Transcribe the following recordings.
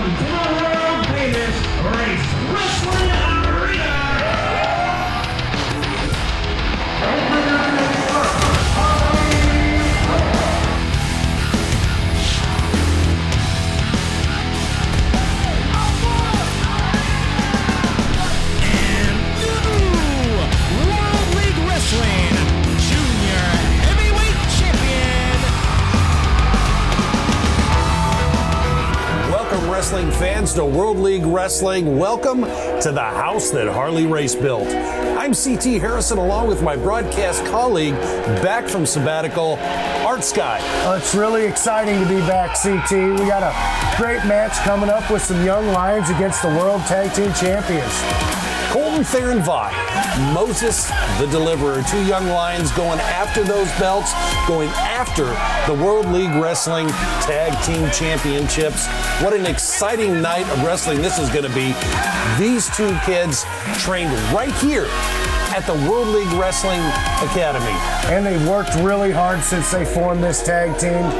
welcome to the world famous Race Wrestling Arena. World League Wrestling Junior Heavyweight Champion. Welcome, wrestling fans, to World League Wrestling. Welcome to the house that Harley Race built. I'm CT Harrison, along with my broadcast colleague, back from sabbatical, Art Sky. It's really exciting to be back, CT. We got a great match coming up with some young lions against the World Tag Team Champions. Colton, Theron, Vaught, Moses the Deliverer, two young lions going after those belts, going after the World League Wrestling Tag Team Championships. What an exciting night of wrestling this is going to be. These two kids trained right here at the World League Wrestling Academy. And they've worked really hard since they formed this tag team.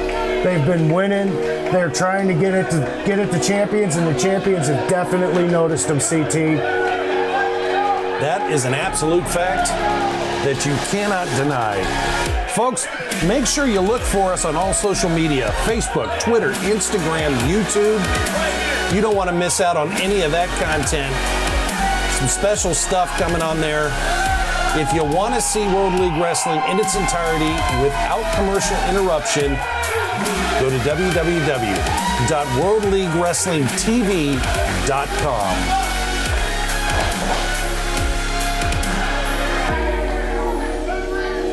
They've been winning. They're trying to get it to champions, and the champions have definitely noticed them, CT. That is an absolute fact that you cannot deny. Folks, make sure you look for us on all social media, Facebook, Twitter, Instagram, YouTube. You don't want to miss out on any of that content. Some special stuff coming on there. If you want to see World League Wrestling in its entirety without commercial interruption, go to www.worldleaguewrestlingtv.com.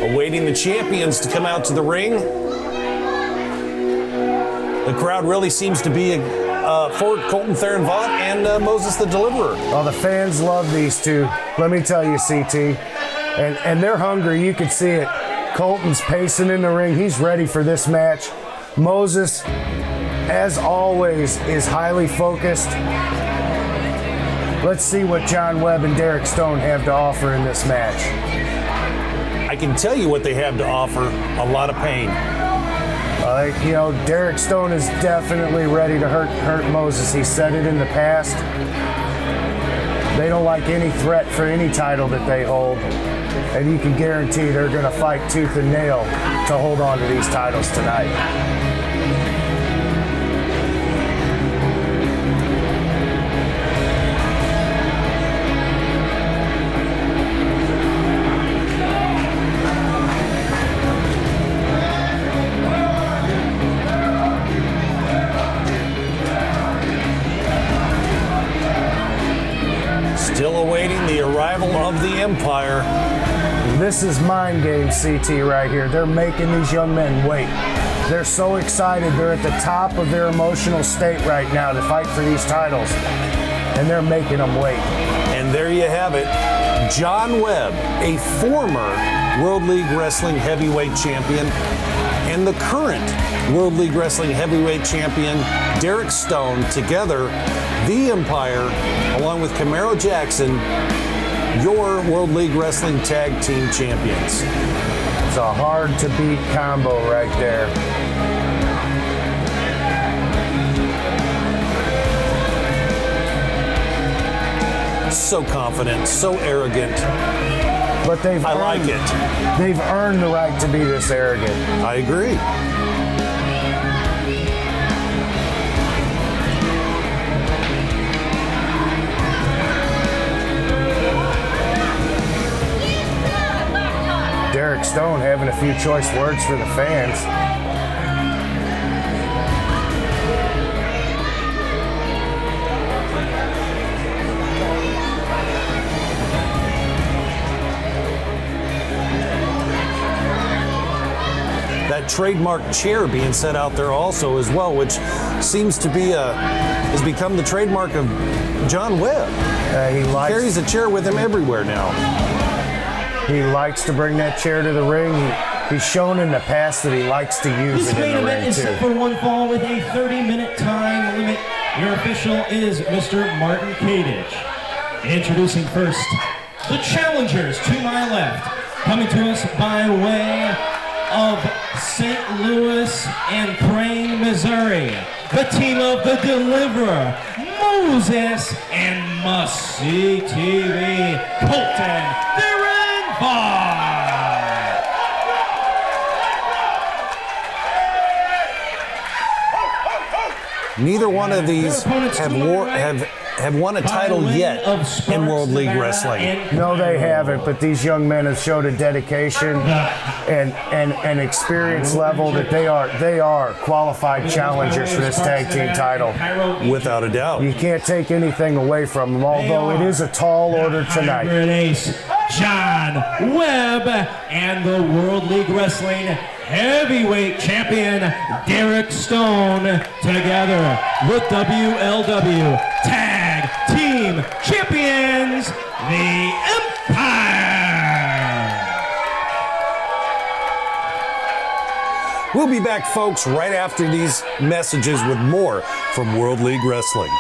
Awaiting the champions to come out to the ring. The crowd really seems to be for Colton, Theron, Vaught, and Moses the Deliverer. Oh, the fans love these two. Let me tell you, CT. And they're hungry. You can see it. Colton's pacing in the ring. He's ready for this match. Moses, as always, is highly focused. Let's see what John Webb and Derek Stone have to offer in this match. I can tell you what they have to offer: a lot of pain. Derek Stone is definitely ready to hurt Moses. He said it in the past. They don't like any threat for any title that they hold. And you can guarantee they're going to fight tooth and nail to hold on to these titles tonight. Still awaiting the arrival of the Empire. This is mind game, CT, right here. They're making these young men wait. They're so excited. They're at the top of their emotional state right now to fight for these titles. And they're making them wait. And there you have it. John Webb, a former World League Wrestling Heavyweight Champion, and the current World League Wrestling Heavyweight Champion, Derek Stone, together, the Empire, along with Camaro Jackson, your World League Wrestling Tag Team Champions. It's a hard-to-beat combo right there. So confident, so arrogant. But I like it. They've earned the right to be this arrogant. I agree. Derek Stone having a few choice words for the fans. That trademark chair being set out there also as well, which seems to be has become the trademark of John Webb. He carries a chair with him everywhere now. He likes to bring that chair to the ring. He's shown in the past that he likes to use it in the ring, too. This main event is set for one fall with a 30-minute time limit. Your official is Mr. Martin Kadich. Introducing first, the challengers to my left. Coming to us by way of St. Louis and Crane, Missouri, the team of the Deliverer, Moses, and Must-See TV, Colton, Theron, Vaught. Neither one of these have won a title yet in World League Wrestling. No, they haven't, but these young men have showed a dedication and experience level that they are qualified challengers for this tag team title. Without a doubt. You can't take anything away from them, although it is a tall order tonight. Ace, John Webb, and the World League Wrestling Heavyweight Champion Derek Stone, together with WLW Tag-Team Champions, the Empire. We'll be back, folks, right after these messages with more from World League Wrestling.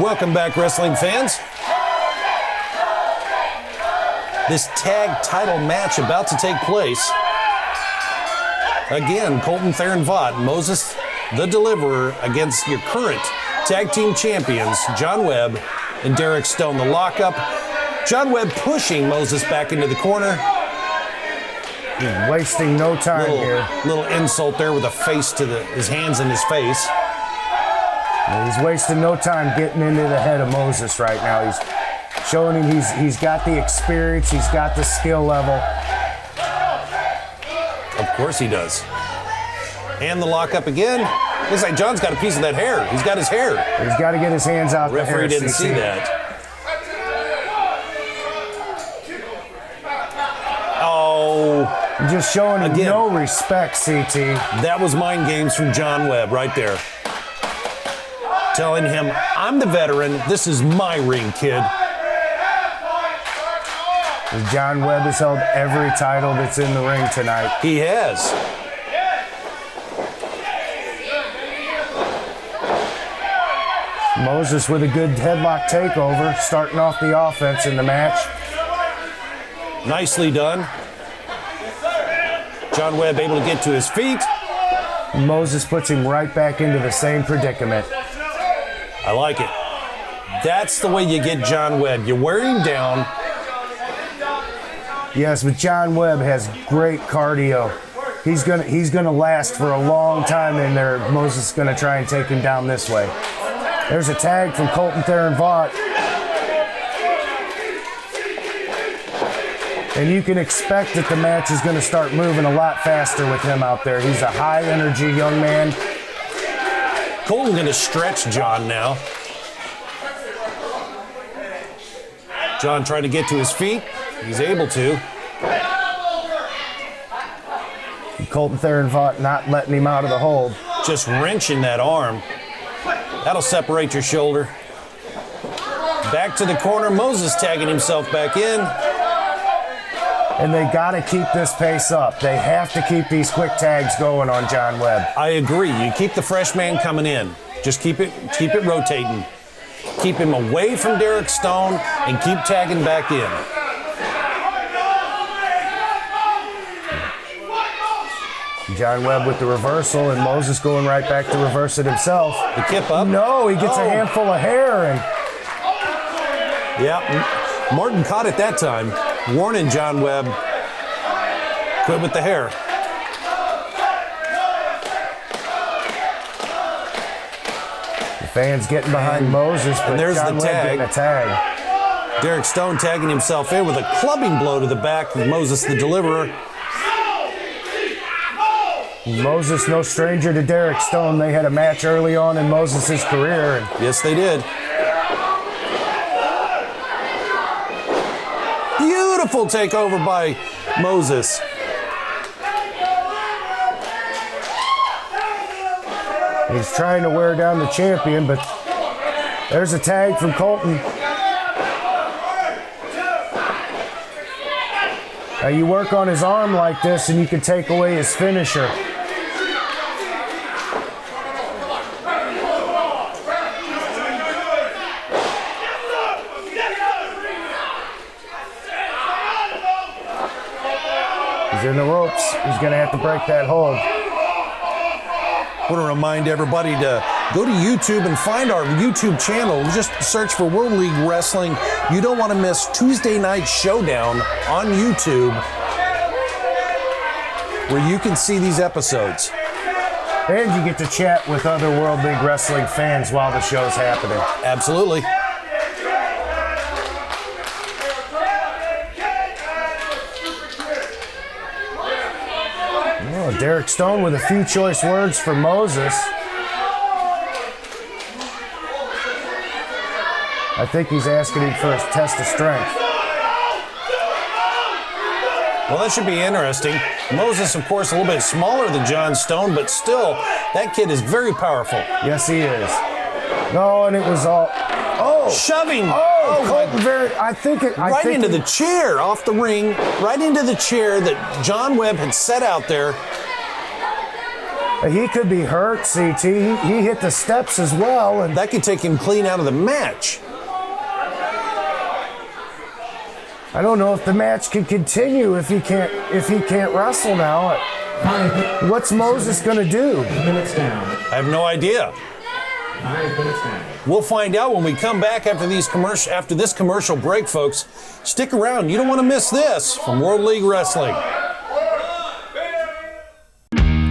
Welcome back, wrestling fans. This tag title match about to take place. Again, Colton, Theron, Vaught, Moses, the Deliverer, against your current tag team champions, John Webb and Derek Stone. The lockup. John Webb pushing Moses back into the corner. Wasting no time here. Little insult there with a face to his hands in his face. He's wasting no time getting into the head of Moses right now. He's showing him he's got the experience, he's got the skill level. Of course he does. And the lockup again. Looks like John's got a piece of that hair. He's got his hair. He's got to get his hands out the hair. Referee didn't see that. Oh. Just showing him no respect, CT. That was mind games from John Webb right there. Telling him, I'm the veteran, this is my ring, kid. John Webb has held every title that's in the ring tonight. He has. Moses with a good headlock takeover, starting off the offense in the match. Nicely done. John Webb able to get to his feet. Moses puts him right back into the same predicament. I like it. That's the way you get John Webb. You wear him down. Yes, but John Webb has great cardio. He's gonna last for a long time in there. Moses is gonna try and take him down this way. There's a tag from Colton, Theron, Vaught. And you can expect that the match is gonna start moving a lot faster with him out there. He's a high energy young man. Colton going to stretch John now. John trying to get to his feet. He's able to. Colton, Theron, Vaught not letting him out of the hold. Just wrenching that arm. That'll separate your shoulder. Back to the corner. Moses tagging himself back in. And they got to keep this pace up. They have to keep these quick tags going on John Webb. I agree. You keep the fresh man coming in. Just keep it rotating. Keep him away from Derek Stone and keep tagging back in. John Webb with the reversal and Moses going right back to reverse it himself. The kip up. No, he gets a handful of hair. And yeah, Martin caught it that time. Warning John Webb, quit with the hair. Fans getting behind Moses, but and there's John the Webb tag. getting a tag. Derek Stone tagging himself in with a clubbing blow to the back of Moses the Deliverer. Moses, no stranger to Derek Stone. They had a match early on in Moses' career. And yes, they did. Beautiful takeover by Moses. he's trying to wear down the champion, but there's a tag from Colton. Now you work on his arm like this and you can take away his finisher. He's in the ropes. He's going to have to break that hold. I want to remind everybody to go to YouTube and find our YouTube channel. Just search for World League Wrestling. You don't want to miss Tuesday Night Showdown on YouTube, where you can see these episodes. And you get to chat with other World League Wrestling fans while the show's happening. Absolutely. Oh, Derek Stone with a few choice words for Moses. I think he's asking him for his test of strength. Well, that should be interesting. Moses, of course, a little bit smaller than John Stone, but still, that kid is very powerful. Yes, he is. No, and it was all... Oh! Shoving! Oh, Colton Right into the chair off the ring, right into the chair that John Webb had set out there. He could be hurt, CT. He hit the steps as well. And that could take him clean out of the match. I don't know if the match can continue if he can't wrestle now. What's Moses going to do? Minutes down. I have no idea. 5 minutes down. We'll find out when we come back after this commercial break, folks. Stick around. You don't want to miss this from World League Wrestling.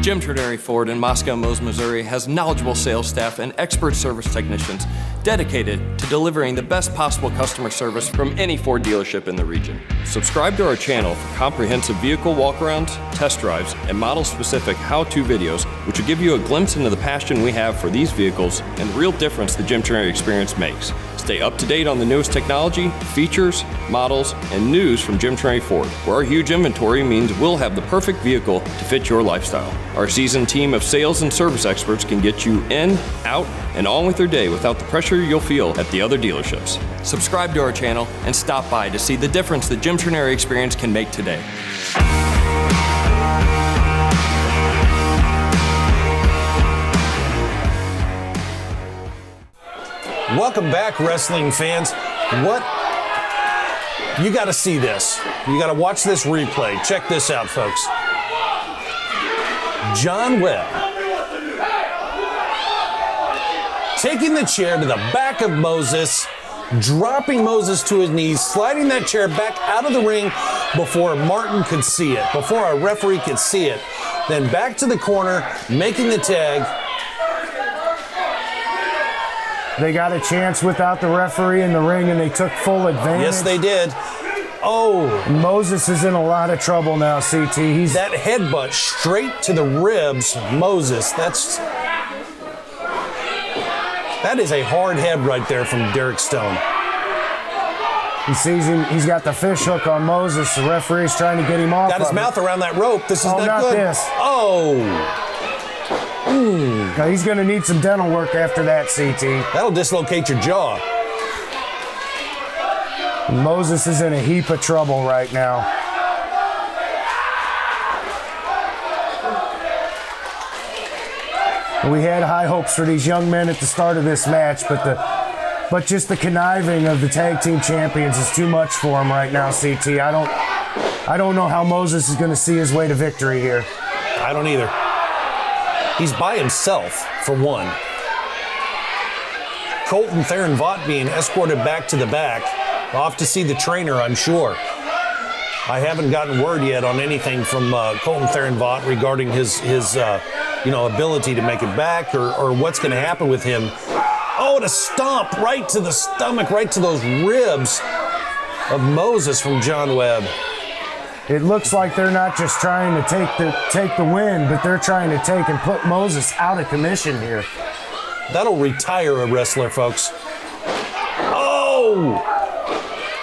Jim Trenary Ford in Moscow Mills, Missouri has knowledgeable sales staff and expert service technicians dedicated to delivering the best possible customer service from any Ford dealership in the region. Subscribe to our channel for comprehensive vehicle walkarounds, test drives, and model-specific how-to videos, which will give you a glimpse into the passion we have for these vehicles and the real difference the Jim Trenary experience makes. Stay up to date on the newest technology, features, models, and news from Jim Trenary Ford, where our huge inventory means we'll have the perfect vehicle to fit your lifestyle. Our seasoned team of sales and service experts can get you in, out, and on with your day without the pressure you'll feel at the other dealerships. Subscribe to our channel and stop by to see the difference the Jim Trenary experience can make today. Welcome back, wrestling fans. You got to see this. You got to watch this replay. Check this out, folks. John Webb taking the chair to the back of Moses, dropping Moses to his knees, sliding that chair back out of the ring before Martin could see it, before our referee could see it. Then back to the corner, making the tag. They got a chance without the referee in the ring, and they took full advantage. Yes, they did. Oh. Moses is in a lot of trouble now, CT. That headbutt straight to the ribs, Moses. That is a hard head right there from Derek Stone. He sees him. He's got the fish hook on Moses. The referee's trying to get him off. Got his mouth around that rope. This is not good. This. Oh. Now he's going to need some dental work after that, CT. That'll dislocate your jaw. Moses is in a heap of trouble right now. We had high hopes for these young men at the start of this match, but just the conniving of the tag team champions is too much for him right now, CT. I don't know how Moses is going to see his way to victory here. I don't either. He's by himself, for one. Colton, Theron, Vaught being escorted back to the back. Off to see the trainer, I'm sure. I haven't gotten word yet on anything from Colton, Theron, Vaught regarding his ability to make it back or what's going to happen with him. what a stomp right to the stomach, right to those ribs of Moses from John Webb. It looks like they're not just trying to take the win, but they're trying to take and put Moses out of commission here. That'll retire a wrestler, folks. Oh!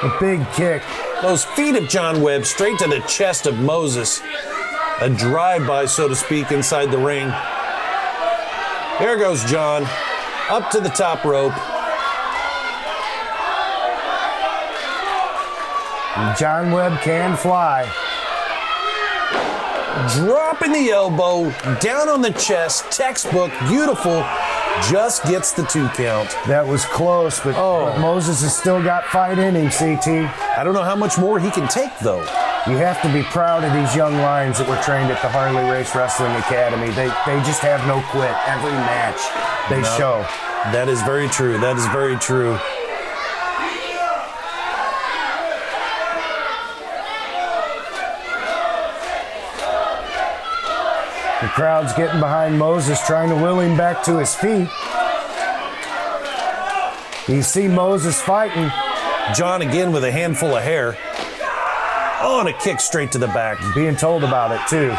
A big kick. Those feet of John Webb straight to the chest of Moses. A drive-by, so to speak, inside the ring. There goes John, up to the top rope. John Webb can fly. Dropping the elbow, down on the chest, textbook, beautiful, just gets the 2 count. That was close, but Moses has still got fight in him, CT. I don't know how much more he can take, though. You have to be proud of these young lions that were trained at the Harley Race Wrestling Academy. They just have no quit. Every match they show. That is very true. That is very true. The crowd's getting behind Moses, trying to will him back to his feet. You see Moses fighting. John again with a handful of hair. Oh, and a kick straight to the back. Being told about it too.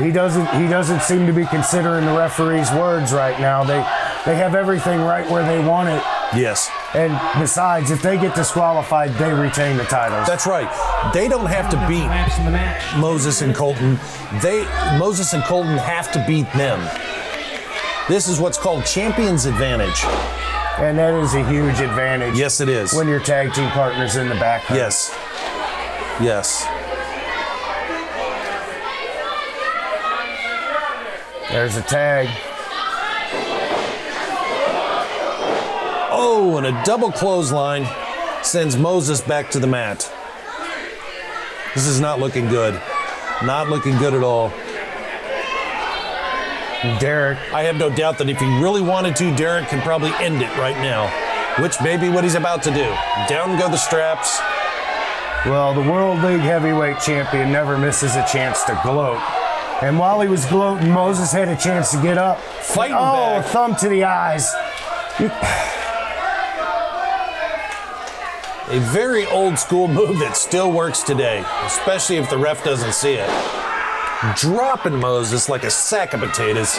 He doesn't seem to be considering the referee's words right now. They have everything right where they want it. Yes. And besides, if they get disqualified, they retain the titles. That's right. They don't have to beat Moses and Colton. Moses and Colton have to beat them. This is what's called champion's advantage. And that is a huge advantage. Yes, it is. When your tag team partner's in the back. Yes. Yes. There's a tag. Oh, and a double clothesline sends Moses back to the mat. This is not looking good. Not looking good at all. Derek. I have no doubt that if he really wanted to, Derek can probably end it right now, which may be what he's about to do. Down go the straps. Well, the World League Heavyweight Champion never misses a chance to gloat. And while he was gloating, Moses had a chance to get up. Fighting back. back. Thumb to the eyes. A very old school move that still works today, especially if the ref doesn't see it. Dropping Moses like a sack of potatoes.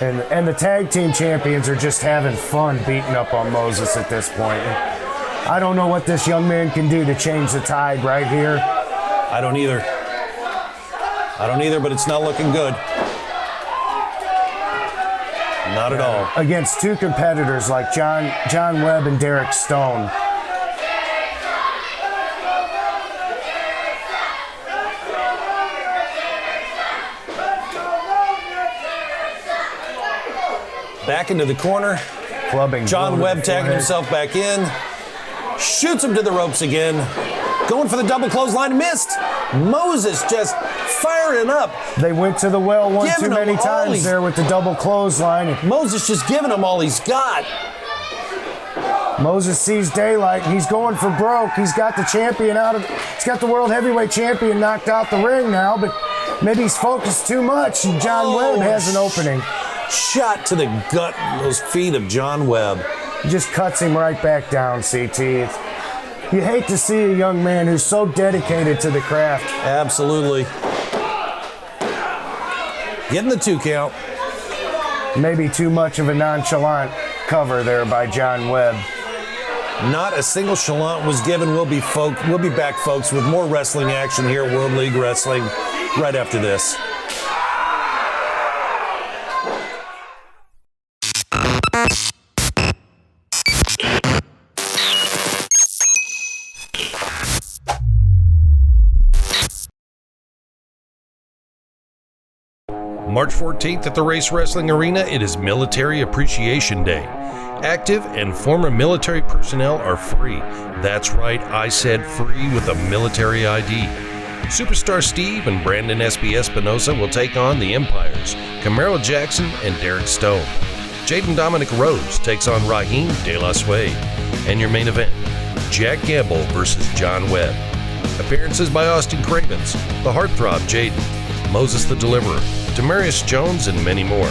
And the tag team champions are just having fun beating up on Moses at this point. I don't know what this young man can do to change the tide right here. I don't either. But it's not looking good. Not at all. Against two competitors like John Webb and Derek Stone. Back into the corner. Clubbing. John Webb tagging himself back in. Shoots him to the ropes again. Going for the double clothesline. Missed. Moses just firing up. They went to the well one too many times there with the double clothesline. Moses just giving him all he's got. Moses sees daylight and he's going for broke. He's got the champion he's got the world heavyweight champion knocked out the ring now, but maybe he's focused too much and John Webb has an opening. Shot to the gut, those feet of John Webb. He just cuts him right back down, CT. You hate to see a young man who's so dedicated to the craft. Absolutely. Getting the 2 count. Maybe too much of a nonchalant cover there by John Webb. Not a single chalant was given. We'll be back, folks, with more wrestling action here at World League Wrestling right after this. March 14th at the Race Wrestling Arena, it is Military Appreciation Day. Active and former military personnel are free. That's right, I said free with a military ID. Superstar Steve and Brandon SB Espinosa will take on the Empires, Camaro Jackson and Derek Stone. Jaden Dominic Rose takes on Raheem De La Suede. And your main event, Jack Gamble versus John Webb. Appearances by Austin Cravens, the Heartthrob Jaden, Moses the Deliverer, Demarius Jones, and many more.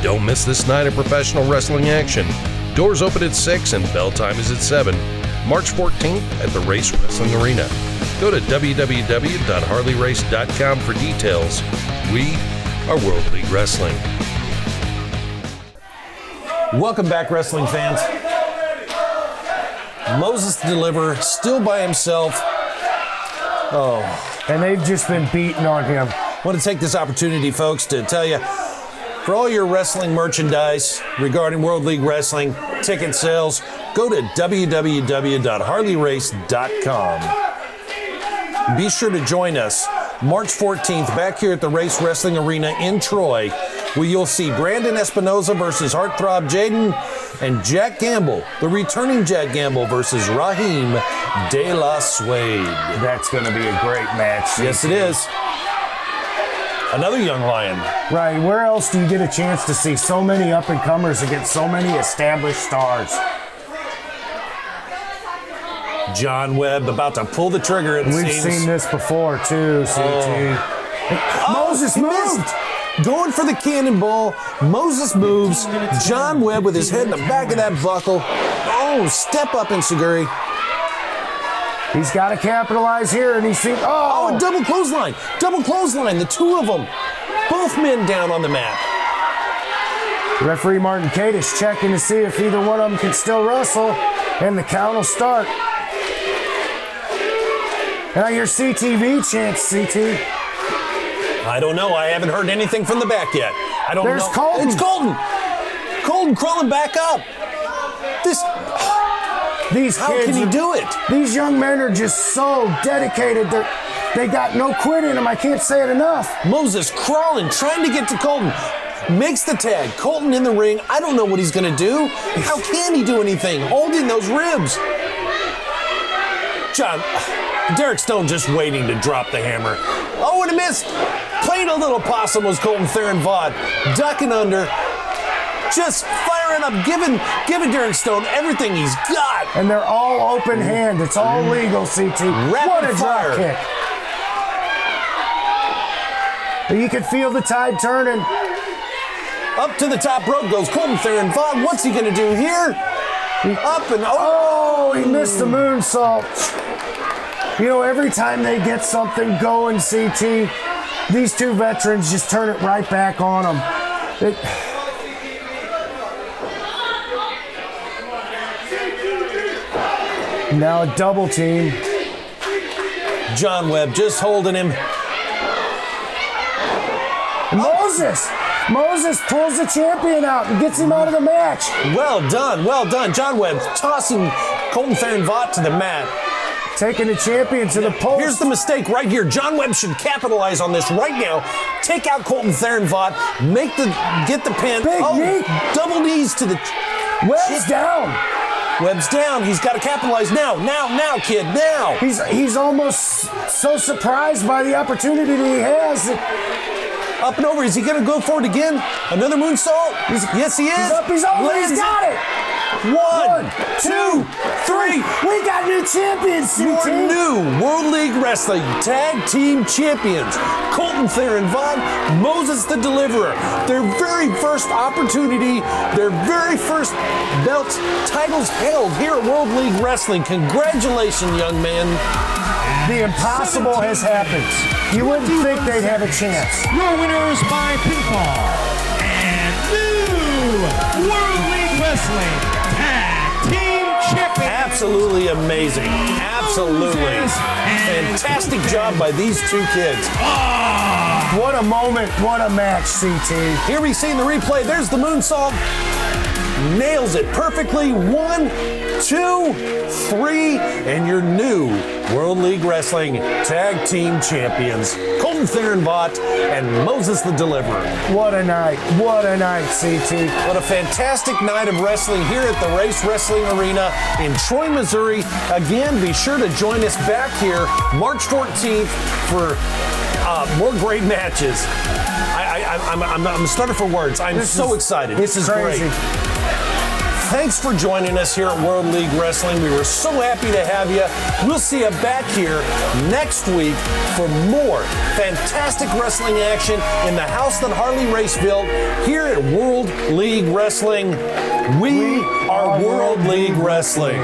Don't miss this night of professional wrestling action. Doors open at 6 and bell time is at 7. March 14th at the Race Wrestling Arena. Go to www.harleyrace.com for details. We are World League Wrestling. Welcome back, wrestling fans. Moses the Deliverer still by himself. Oh. And they've just been beating on him. I want to take this opportunity, folks, to tell you, for all your wrestling merchandise regarding World League Wrestling, ticket sales, go to www.harleyrace.com. Be sure to join us March 14th back here at the Race Wrestling Arena in Troy, where you'll see Brandon Espinoza versus Heartthrob Jaden and Jack Gamble, the returning Jack Gamble versus Raheem De La Suede. That's going to be a great match. Yes, it is. Another young lion. Right, where else do you get a chance to see so many up-and-comers against so many established stars? John Webb about to pull the trigger, it We've seems. seen this before, too, CT. Moses moved! Going for the cannonball. Moses moves. John Webb with his head in the back of that buckle. Oh, step up, Inseguri. He's got to capitalize here, and he's seen. Oh, a double clothesline. Double clothesline. The two of them. Both men down on the mat. Referee Martin Kadish checking to see if either one of them can still wrestle, and the count will start. Now your CTV chance, CT. I don't know. I haven't heard anything from the back yet. I don't know. There's Colton. It's Colton. Colton crawling back up. How can he do it? These young men are just so dedicated. They got no quit in them. I can't say it enough. Moses crawling, trying to get to Colton. Makes the tag. Colton in the ring. I don't know what he's going to do. How can he do anything? Holding those ribs. Derek Stone just waiting to drop the hammer. Oh, and a miss. Playing a little possum was Colton Theron Vaught. Ducking under. Just firing up, giving Derek Stone everything he's got. And they're all open hand. It's all legal, CT. What a drop kick. You can feel the tide turning. Up to the top rope goes Colton Theron Vaught. What's he going to do here? Up and oh, he missed the moonsault. You know, every time they get something going, CT, these two veterans just turn it right back on them. Now a double team. John Webb just holding him. Moses pulls the champion out and gets him out of the match. Well done, well done. John Webb tossing Colton Theron Vaught to the mat. Taking the champion to the post. Here's the mistake right here. John Webb should capitalize on this right now. Take out Colton Theron Vaught. Get the pin. Big knee. Double knees to the... Webb's down. Webb's down. He's got to capitalize now, kid, now. He's almost so surprised by the opportunity that he has. Up and over. Is he going to go for it again? Another moonsault? Yes, he is. He's up. He's over. He's got it. 1, 2, 3. We got new champions, CT. Your new World League Wrestling Tag Team Champions. Colton Theron Vaught, Moses the Deliverer. Their very first opportunity, their very first belt titles held here at World League Wrestling. Congratulations, young man. The impossible has happened. You wouldn't think they'd have a chance. Your winners by pinfall and new World League Wrestling Tag Team Champions. Absolutely amazing. Absolutely. Fantastic job by these two kids. What a moment. What a match, CT. Here we see in the replay, there's the moonsault. Nails it perfectly. 1, 2, 3, and your new World League Wrestling Tag Team Champions, Colton Theron Vaught and Moses the Deliverer. What a night. What a night, CT. What a fantastic night of wrestling here at the Race Wrestling Arena in Troy, Missouri. Again, be sure to join us back here March 14th for more great matches. I'm a starter for words. I'm so excited. This is crazy. great. thanks for joining us here at World League Wrestling. We were so happy to have you. We'll see you back here next week for more fantastic wrestling action in the house that Harley Race built here at World League Wrestling. We are World League Wrestling.